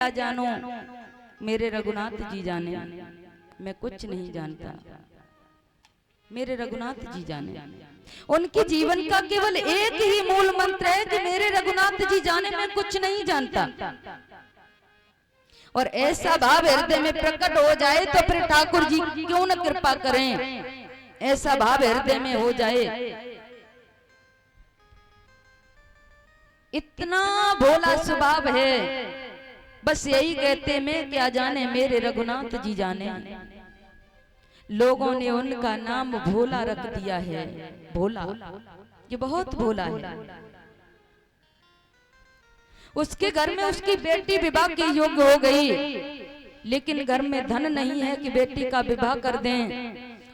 क्या जानो मेरे रघुनाथ जी जाने, मैं कुछ नहीं जानता, मेरे रघुनाथ जी जाने। उनके जीवन का केवल एक ही मूल मंत्र है कि मेरे रघुनाथ जी जाने, मैं कुछ नहीं जानता। और ऐसा भाव हृदय में प्रकट हो जाए तो फिर ठाकुर जी क्यों न कृपा करें, ऐसा भाव हृदय में हो जाए। इतना भोला स्वभाव है, बस यही कहते मैं क्या जाने मेरे रघुनाथ जी जाने। लोगों ने उनका नाम भोला रख दिया है, भोला, ये बहुत भोला है। उसके घर में उसकी बेटी विवाह के योग्य हो गई, लेकिन घर में धन नहीं है कि बेटी का विवाह कर दें।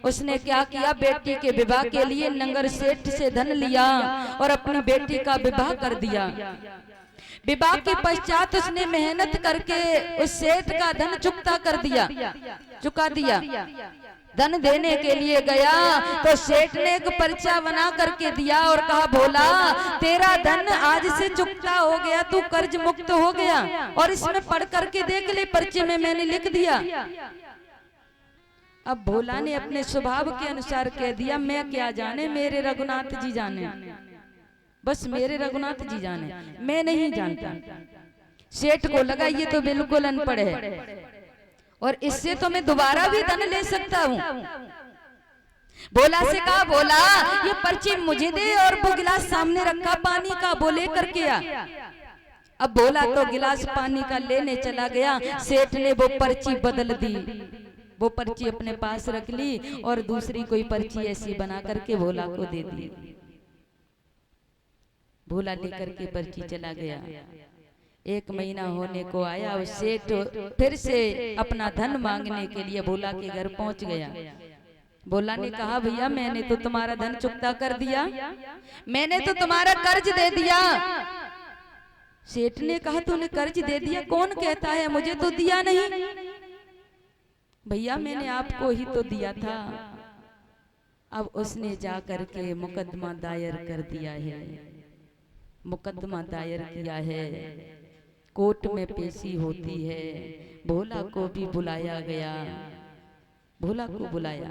उसने क्या किया, बेटी के विवाह के लिए नंगर सेठ से धन लिया और अपनी बेटी का विवाह कर दिया। विवाह के पश्चात उसने मेहनत करके उस सेठ का धन चुका दिया। धन देने के लिए गया तो सेठ ने एक पर्चा बना करके दिया और कहा, भोला तेरा धन आज से चुकता हो गया, तू कर्ज मुक्त हो गया, और इसमें पढ़ करके देख ले, पर्चे में मैंने लिख दिया। अब भोला ने अपने स्वभाव के अनुसार कह दिया, मैं क्या जाने मेरे रघुनाथ जी जाने, बस मेरे रघुनाथ जी जाने, मैं नहीं जानता। सेठ को लगा ये तो बिल्कुल अनपढ़ है और इससे तो मैं दोबारा भी धन ले सकता हूँ। भोला से कहा, भोला ये पर्ची मुझे दे, और वो गिलास सामने रखा पानी का, वो लेकर के आ। अब भोला तो गिलास पानी का लेने चला गया, सेठ ने वो पर्ची बदल दी, वो पर्ची अपने पास रख ली और दूसरी कोई पर्ची ऐसी बना करके भोला को दे दी। भोला लेकर के पर्ची चला गया। 1 महीना होने को आया, उस सेठ फिर से अपना धन मांगने के लिए भोला के घर पहुंच गया। भोला ने कहा, भैया मैंने तो तुम्हारा धन चुकता कर दिया, मैंने तो तुम्हारा कर्ज दे दिया। सेठ ने कहा, तूने कर्ज दे दिया? कौन कहता है, मुझे तो दिया नहीं। भैया मैंने आपको ही तो दिया था। अब उसने जा करके मुकदमा दायर कर दिया है, मुकदमा दायर किया है, कोर्ट में पेशी होती है। भोला को भी बुलाया गया, भोला को बुलाया।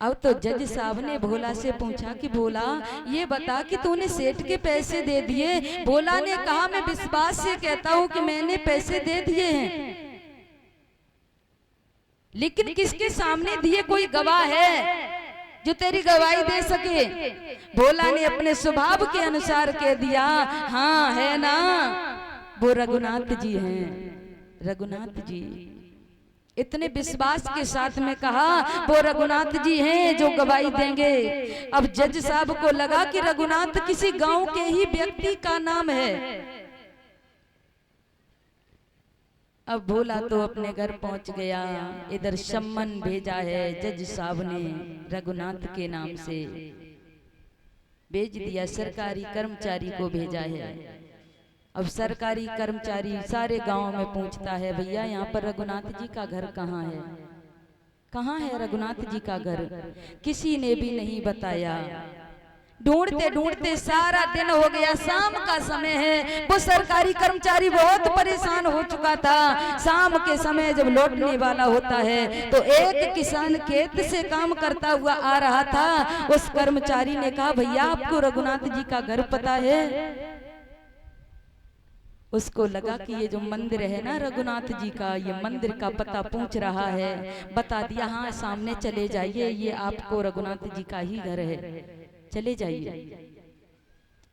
अब तो जज साहब ने भोला से पूछा कि भोला ये बता कि तूने सेठ के पैसे दे दिए? भोला ने कहा, मैं विश्वास से कहता हूं कि मैंने पैसे दे दिए हैं, लेकिन किसके सामने दिए, कोई गवाह है जो तेरी गवाही दे सके? भोला ने अपने स्वभाव के अनुसार कह दिया, हाँ है ना, वो रघुनाथ जी हैं, रघुनाथ जी। इतने विश्वास के साथ में कहा, वो रघुनाथ जी हैं जो गवाही देंगे। अब जज साहब को लगा कि रघुनाथ किसी गांव के ही व्यक्ति का नाम है। अब भोला तो अपने घर पहुंच गया। इधर सम्मन भेजा है जज साहब ने, रघुनाथ के नाम से भेज दिया, सरकारी कर्मचारी को भेजा है। अब सरकारी कर्मचारी सारे गांव में पूछता है, भैया यहाँ पर रघुनाथ जी का घर कहाँ है, कहाँ है रघुनाथ जी का घर? किसी ने भी नहीं बताया। ढूंढते ढूंढते सारा दिन हो गया, शाम का समय है। वो सरकारी कर्मचारी बहुत परेशान हो चुका था। शाम के समय जब लौटने वाला होता है तो एक किसान खेत से काम करता हुआ आ रहा था। उस कर्मचारी ने कहा, भैया आपको रघुनाथ जी का घर पता है? उसको लगा कि ये जो मंदिर है ना रघुनाथ जी का, ये मंदिर का पता पूछ रहा है। बता दिया, हाँ सामने चले जाइए, ये आपको रघुनाथ जी का ही घर है, चले जाइए।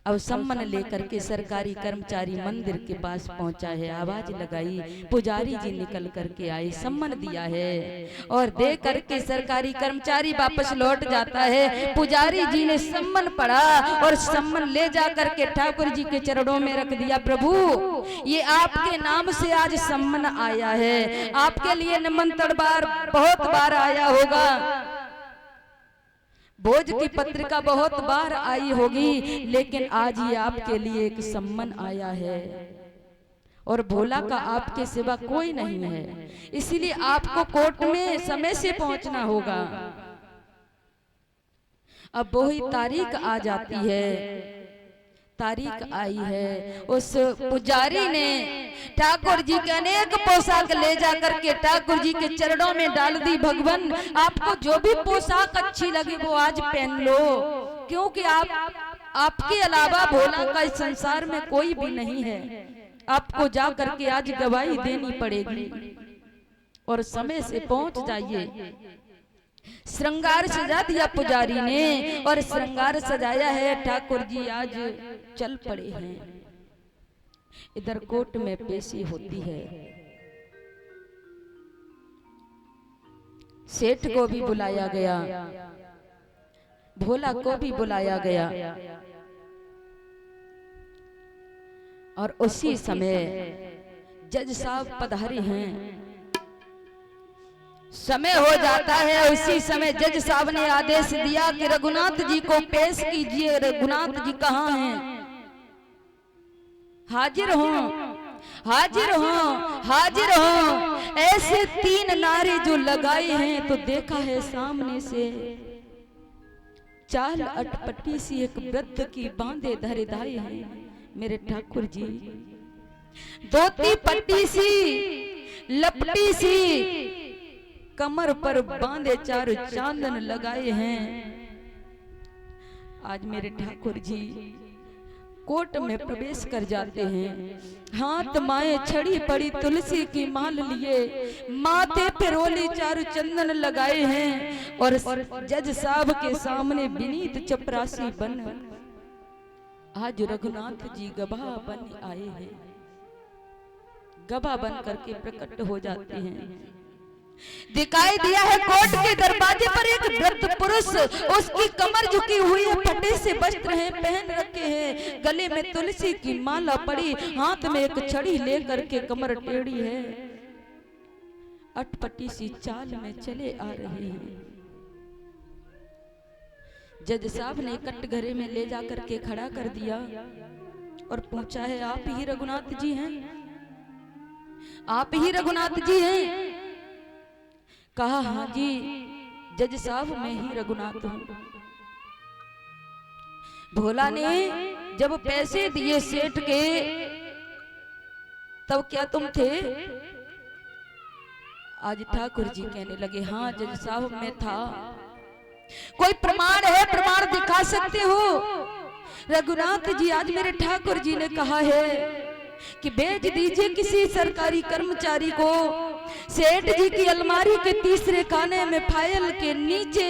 अब सम्मन लेकर के सरकारी कर्मचारी मंदिर के पास पहुंचा है। आवाज लगाई, पुजारी जी निकल करके आए, सम्मन दिया है और दे करके सरकारी कर्मचारी वापस लौट जाता है। पुजारी जी ने सम्मन पढ़ा और सम्मन ले जा करके ठाकुर जी के चरणों में रख दिया। प्रभु ये आपके नाम से आज सम्मन आया है, आपके लिए निमंत्रण बहुत बार आया होगा, भोज की पत्रिका बहुत बार आई होगी, लेकिन आज ये आपके लिए एक सम्मन आया है और भोला का आपके सिवा कोई नहीं है, इसीलिए आपको कोर्ट में समय से पहुंचना होगा। अब वही तारीख आ जाती है, तारीख आई है। उस पुजारी ने ठाकुर जी के अनेक पोशाक ले जाकर के ठाकुर जी के चरणों में डाल दी। भगवान आपको जो भी पोशाक अच्छी लगी वो आज पहन लो, क्योंकि आपके अलावा भोला का इस संसार में कोई भी नहीं है। आपको जा करके आज गवाही देनी पड़ेगी और समय से पहुंच जाइए। श्रृंगार सजा दिया पुजारी ने और श्रृंगार सजाया है। ठाकुर जी आज चल पड़े हैं। इधर कोर्ट में पेशी होती है। सेठ को भी बुलाया गया, भोला को भी बुलाया गया और उसी समय जज साहब पधारे हैं। समय हो जाता है, उसी समय जज साहब ने आदेश दिया कि रघुनाथ जी को पेश कीजिए। रघुनाथ जी कहाँ हैं? हाजिर हो, हाजिर हो, हाजिर हो। ऐसे 3 नारे जो लगाए हैं तो देखा है सामने से चाल अटपटी सी एक वृद्ध की बांधे धरे धाए हैं मेरे ठाकुर जी। धोती पट्टी सी लपटी सी कमर पर बांधे 4 चांदन लगाए हैं। आज मेरे ठाकुर जी कोर्ट में प्रवेश कर जाते हैं। हाथ माए छड़ी पड़ी तुलसी की माल लिए, माथे पे रोली 4 चंदन लगाए हैं और जज साहब के सामने विनीत चपरासी बन आज रघुनाथ जी गवाह बन आए हैं। गवाह बन करके प्रकट हो जाते हैं। दिखाई दिया है कोर्ट के दरवाजे पर एक वृद्ध पुरुष, उसकी कमर झुकी हुई है, फटे से वस्त्र हैं पहन रखे हैं, गले में तुलसी की माला पड़ी, हाथ में एक छड़ी लेकर के कमर टेढ़ी है, अटपटी सी चाल में चले आ रहे हैं। जज साहब ने कटघरे में ले जाकर के खड़ा कर दिया और पूछा है, आप ही रघुनाथ जी हैं? आप ही रघुनाथ जी हैं? कहा, हाँ जी जज साहब मैं ही रघुनाथ हूं। भोला ने जब पैसे दिए सेठ के तब क्या तुम थे? आज ठाकुर जी कहने लगे, हाँ जज साहब मैं था। कोई प्रमाण है? प्रमाण दिखा सकते हो? रघुनाथ जी आज मेरे ठाकुर जी ने कहा है कि भेज दीजिए किसी सरकारी कर्मचारी को। सेठ जी की अलमारी के तीसरे खाने में फाइल के नीचे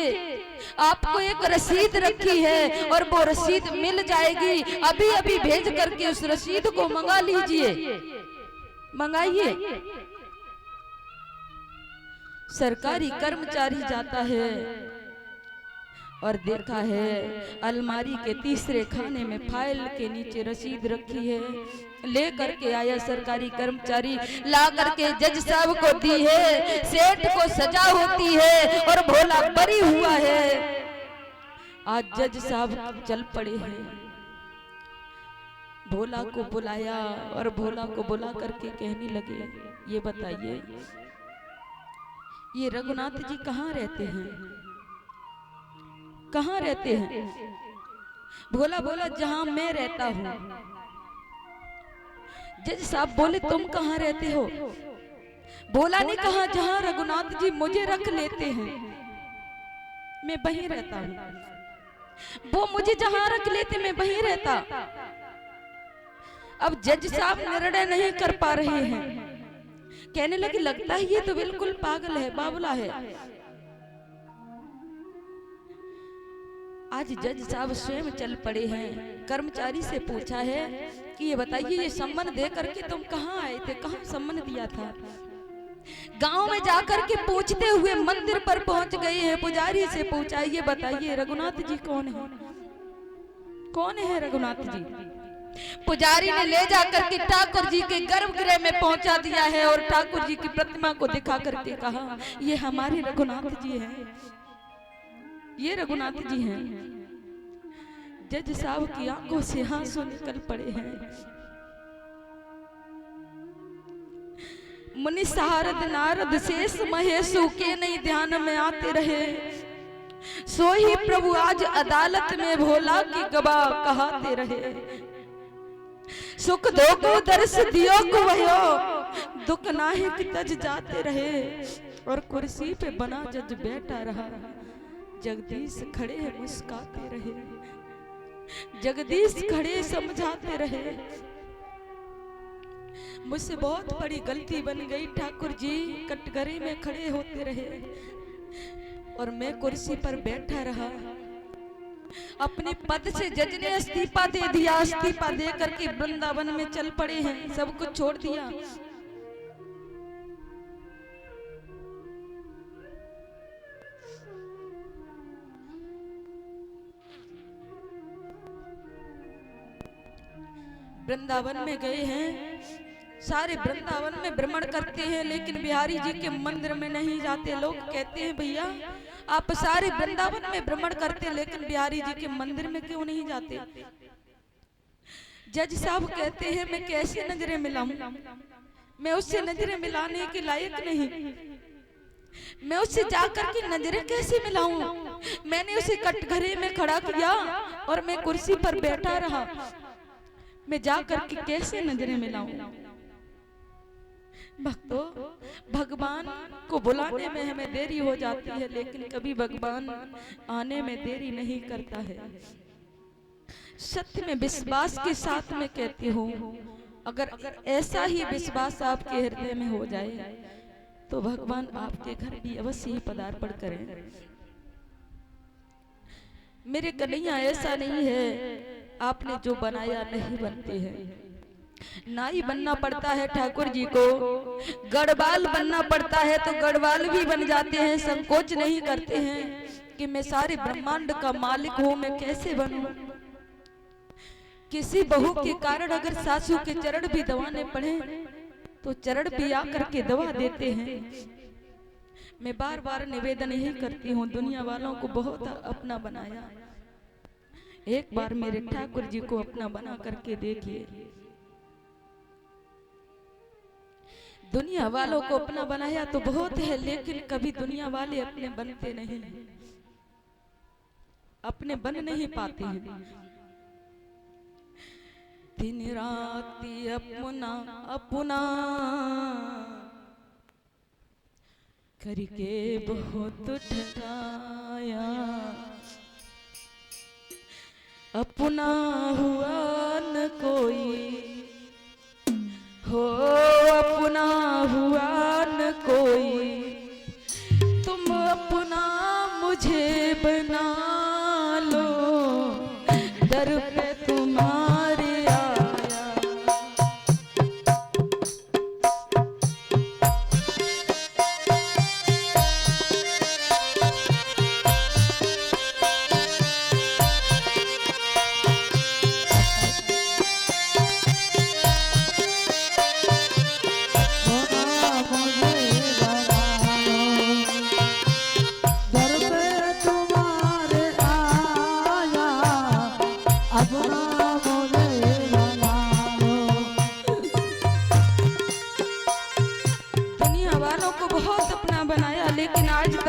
आपको एक रसीद रखी है और वो रसीद मिल जाएगी। अभी अभी भेज करके उस रसीद को मंगा लीजिए, मंगाइए। सरकारी कर्मचारी जाता है और देखा है अलमारी के तीसरे खाने में फाइल के नीचे रसीद रखी है। ले करके आया सरकारी कर्मचारी, ला करके जज साहब को दी है। सेठ को सजा होती है और भोला बरी हुआ है। आज जज साहब चल पड़े हैं। भोला को बुलाया और भोला को बुला करके कहने लगे, ये बताइए ये रघुनाथ जी कहाँ रहते हैं? कहाँ रहते हैं? भोला बोला, जहां मैं रहता हूं। जज साहब बोले, तुम कहाँ रहते हो? भोला ने कहा, जहां रघुनाथ जी मुझे रख लेते हैं मैं वहीं रहता हूं। वो मुझे जहां रख लेते मैं वहीं रहता। अब जज साहब निर्णय नहीं कर पा रहे हैं। कहने लगे, लगता है ये तो बिल्कुल पागल है, बावला है। आज जज साहब स्वयं चल पड़े हैं। कर्मचारी से पूछा है कि ये बताइए ये सम्मन दे करके तुम कहाँ आए थे? कहाँ सम्मन दिया था? गांव में जाकर के पूछते हुए मंदिर पर पहुंच गए हैं। पुजारी से पूछा, ये बताइए रघुनाथ जी कौन है? कौन है रघुनाथ जी? पुजारी ने ले जाकर के ठाकुर जी के गर्भगृह में पहुंचा दिया है और ठाकुर जी की प्रतिमा को दिखा करके कहा, ये हमारे रघुनाथ जी हैं, ये रघुनाथ जी हैं। जज साहब की आंखों से आंसू निकल पड़े हैं। मुनि सारद नारद शेष महेशु के नहीं ध्यान में आते रहे। सो ही प्रभु आज अदालत में भोला की गवाह कहाते रहे। सुख दो को दर्श दियो को भयो, दुख नाहि कि तज जाते रहे। और कुर्सी पे बना जज बैठा रहा, जगदीश खड़े मुस्काते रहे, जगदीश खड़े समझाते रहे। मुझसे बहुत बड़ी गलती बन गई ठाकुर जी, कटघरे में खड़े होते रहे और मैं कुर्सी पर बैठा रहा। अपने पद से जज ने इस्तीफा दे दिया, इस्तीफा दे करके वृंदावन में चल पड़े हैं, सब कुछ छोड़ दिया। वृंदावन में गए हैं, सारे वृंदावन में भ्रमण करते हैं, लेकिन बिहारी जी के मंदिर में नहीं जाते। लोग कहते हैं भैया आप सारे वृंदावन में भ्रमण करते, लेकिन बिहारी जी के मंदिर में क्यों नहीं जाते? जज साहब कहते हैं मैं कैसे नजरें मिलाऊं, मैं उससे नजरें मिलाने के लायक नहीं, मैं उससे जाकर के नजरें कैसे मिलाऊं? मैंने उसे कटघरे में खड़ा किया और मैं कुर्सी पर बैठा रहा, मैं जाकर के कैसे नजरें मिलाऊं? भक्तों, भगवान को बुलाने में हमें देरी हो जाती है, लेकिन कभी भगवान आने में देरी नहीं करता है। सत्य में विश्वास के साथ में कहती हूँ, अगर ऐसा ही विश्वास आपके हृदय में हो जाए तो भगवान आपके घर भी अवश्य ही पदार्पण करें। मेरे कन्हैया ऐसा नहीं है आपने जो बनाया नहीं बनते हैं, नाई बनना पड़ता है ठाकुर जी को, गढ़वाल बनना पड़ता है तो गढ़वाल भी बन जाते हैं, संकोच नहीं करते हैं कि मैं सारे ब्रह्मांड का मालिक हूँ, मैं कैसे बनूं। किसी बहू के कारण अगर सासू के चरण भी दबाने पड़े तो चरण भी आकर के दबा देते हैं। मैं बार बार निवेदन यही करती हूँ, दुनिया वालों को बहुत अपना बनाया, एक बार मेरे ठाकुर जी को अपना बना करके देखिए। दुनिया वालों को अपना बनाया तो बहुत है, लेकिन कभी दुनिया वाले अपने बनते नहीं, अपने बन नहीं पाते हैं। दिन रात अपना अपना करके बहुत ठहराया, अपना हुआ न कोई हो, अपना हुआ न कोई, तुम अपना मुझे बना लो, दर पे तुम्हारे आया।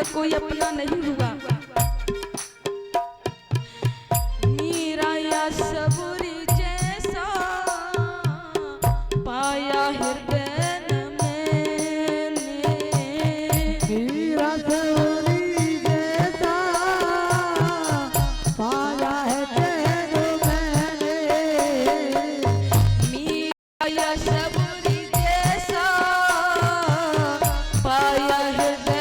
कोई अपना नहीं हुआ। मीरा या सबरी जैसा पाया हृदय मैंने, मीरा सबरी जैसा पाया हृदय मैंने, मीरा या सबरी जैसा पाया हृदय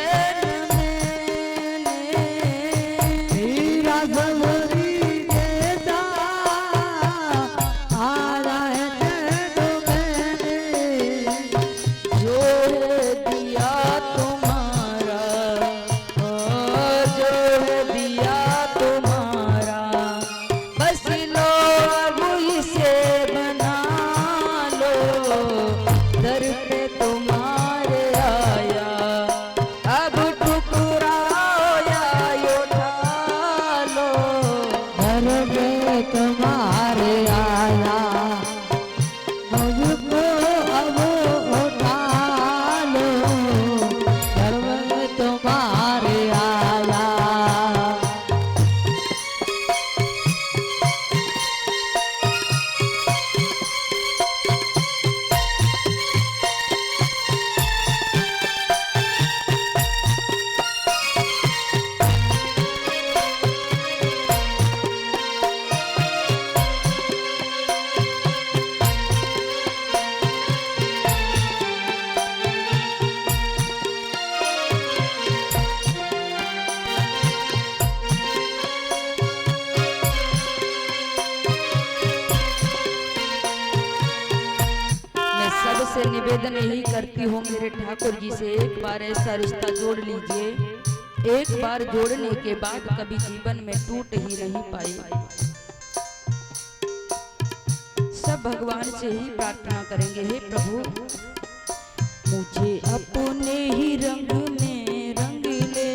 यही करती हूँ मेरे ठाकुर जी से, एक बार ऐसा रिश्ता जोड़ लीजिए, एक बार जोड़ने के बाद कभी जीवन में टूट ही नहीं पाए। सब भगवान से ही प्रार्थना करेंगे, हे प्रभु मुझे अपने ही रंग में रंग ले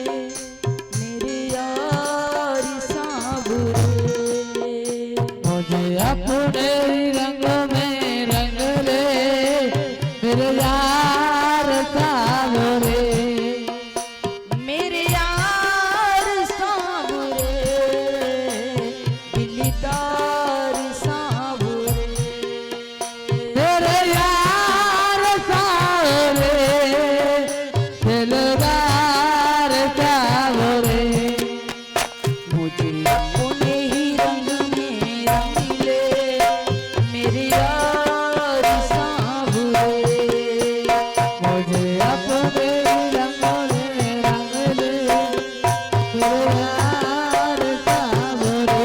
मेरे यार सांवरे, मुझे अपने ही रंग में रंग ले मेरे यार सांवरे, मेरे यार सांवरे दिलदार सांवरे, मेरे यार सांवरे दिलदार सांवरे, मुझे अपने ही रंग में रंग ले मेरे यार सांवरे, मुझे अपने ही रंग में रंग ले मेरे यार सांवरे।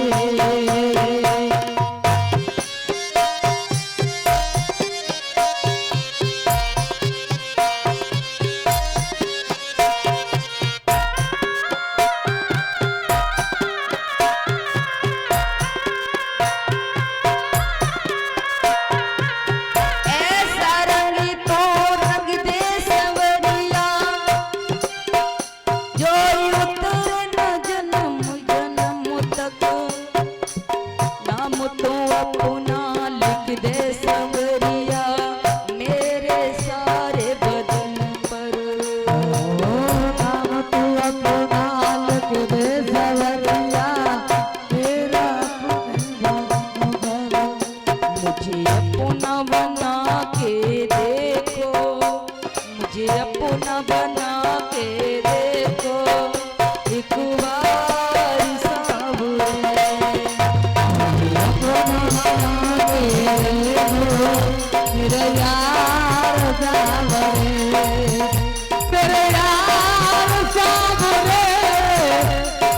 ऐसा रंग तो रंग दे संवरिया, जो उतरे न जन्म जन्म तक, नाम तो अपना लिख दे संवरिया मेरे सारे बदन पर, नाम तू अपना लिख दे संवरिया मेरा मुझे अपना बना के देखो, मुझे अपना बना के देखो एक बार सांवरे, मेरे यार सांवरे, मेरे यार सांवरे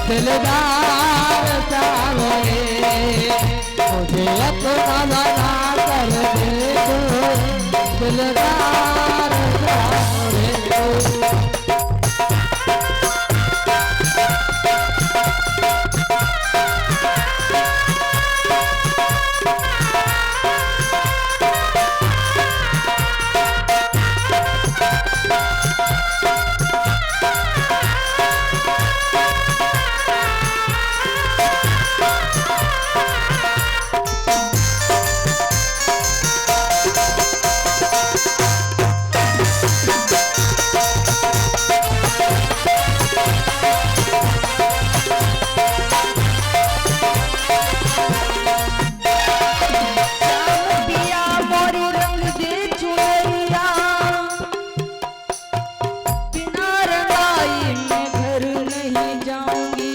दिलदार सांवरे, मुझे अपना बना कर देखो दिलदार सांवरे। श्याम पिया मोरी रंग दे चुनरिया, बिना रंगाई मैं घर नहीं जाऊंगी,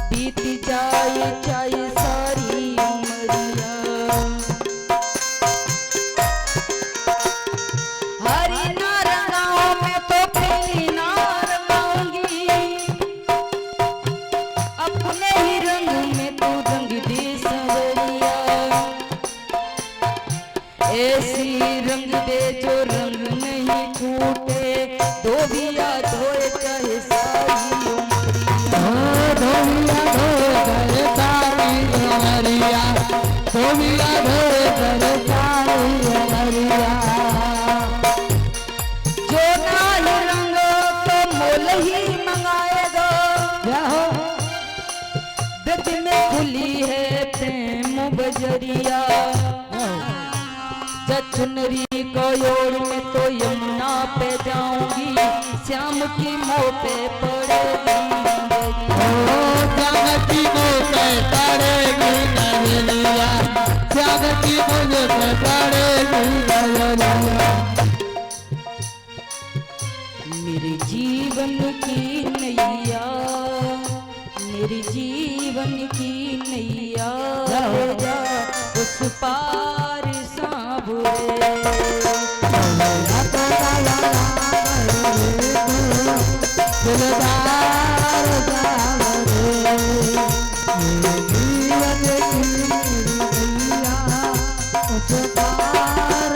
बीत जाए चाहे सारी उमरिया, हरी ना रंगाओ मैं तो पीली ना रंगाऊंगी, अपने ही रंग में तू रंग दे संवरिया, ऐसी रंग दे जो रंग नहीं छूटे, धोबिया धोए चाहे सारी उमरिया, धोबिया धोए तारी उमरिया, धोबिया धोए तारी उमरिया, जो ना ही रंग तो मोल ही मंगाएगा, ब्रज में खुली है प्रेम बजरिया, चुनरी को ओढ़ में तो यमुना पे जाऊंगी, श्याम की मोह पे पड़ेगी जागती मुझे पड़ेगी नजरिया, जागती मुझे पड़ेगी नजरिया, मेरे जीवन की नैया, मेरे जीवन की नैया जा उस पार सांवरे, दिलदार सांवरे, मेरे जीवन की नैया उस पार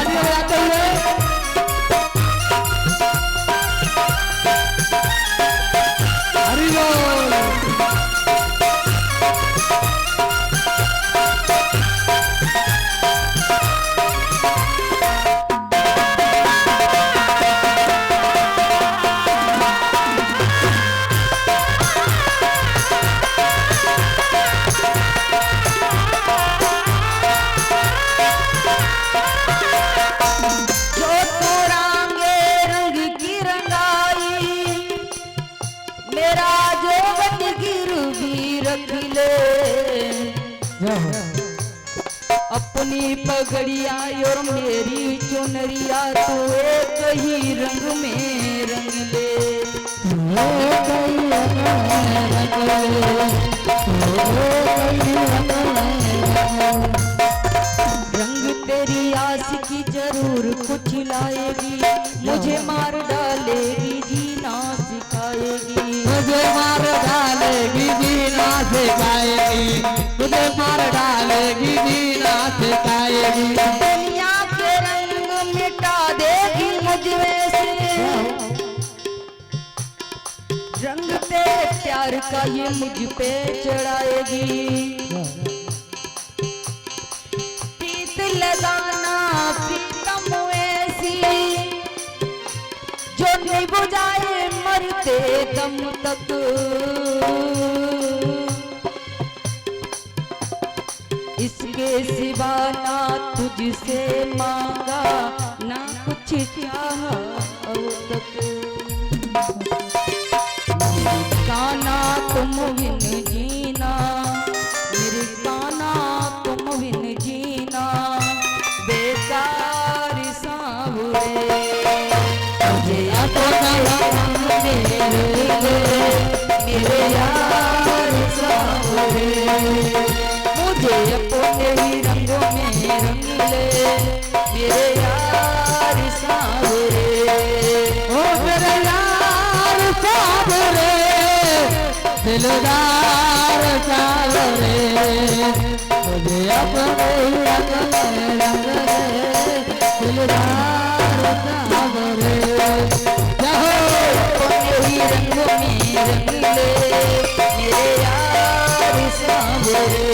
तालियां बजाते हुए हरि बोल। जो तोड़ांगे रंग की रंगाई, मेरा जोवन गिरवी रख ले। अपनी पगड़िया और मेरी चुनरिया तो एक ही रंग में रंग ले। रंग तेरी आस की जरूर कुछ लाएगी, मुझे मार डालेगी जीना सिखाएगी। मुझे मार डालेगी जीना सिखाएगी, मुझे मार डालेगी जीना सिखाएगी। दुनिया के रंग मिटा देगी मुझमें से, रंग तेरे प्यार का ये मुझ पे चढ़ाएगी। प्रीत लगाना प्रीतम ऐसी, जो निभ जाए मरते दम तक। इसके सिवा ना तुझसे मांगा, ना कुछ चाहा अब तक। काना तुम बिन जीना, मेरे काना तुम बिन जीना, बेकार सांवरे। मुझे अपना मेरे यार सांवरे, मुझे अपने ही रंगों में रंग ले, मेरे यार सांवरे। ओ मेरे यार सावरे, दिलदार सावरे, मुझे अपने ही रंग में रंग ले, दिलदार सावरे। अपने ही रंगों में रंग ले, मेरे यार सांवरे।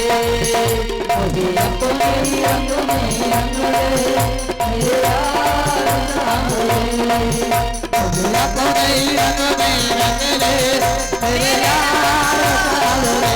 मुझे अपने ही रंगों में रंग ले, मेरे यार सांवरे। मुझे अपने ही रंग में रंग ले, मेरे यार सावरे।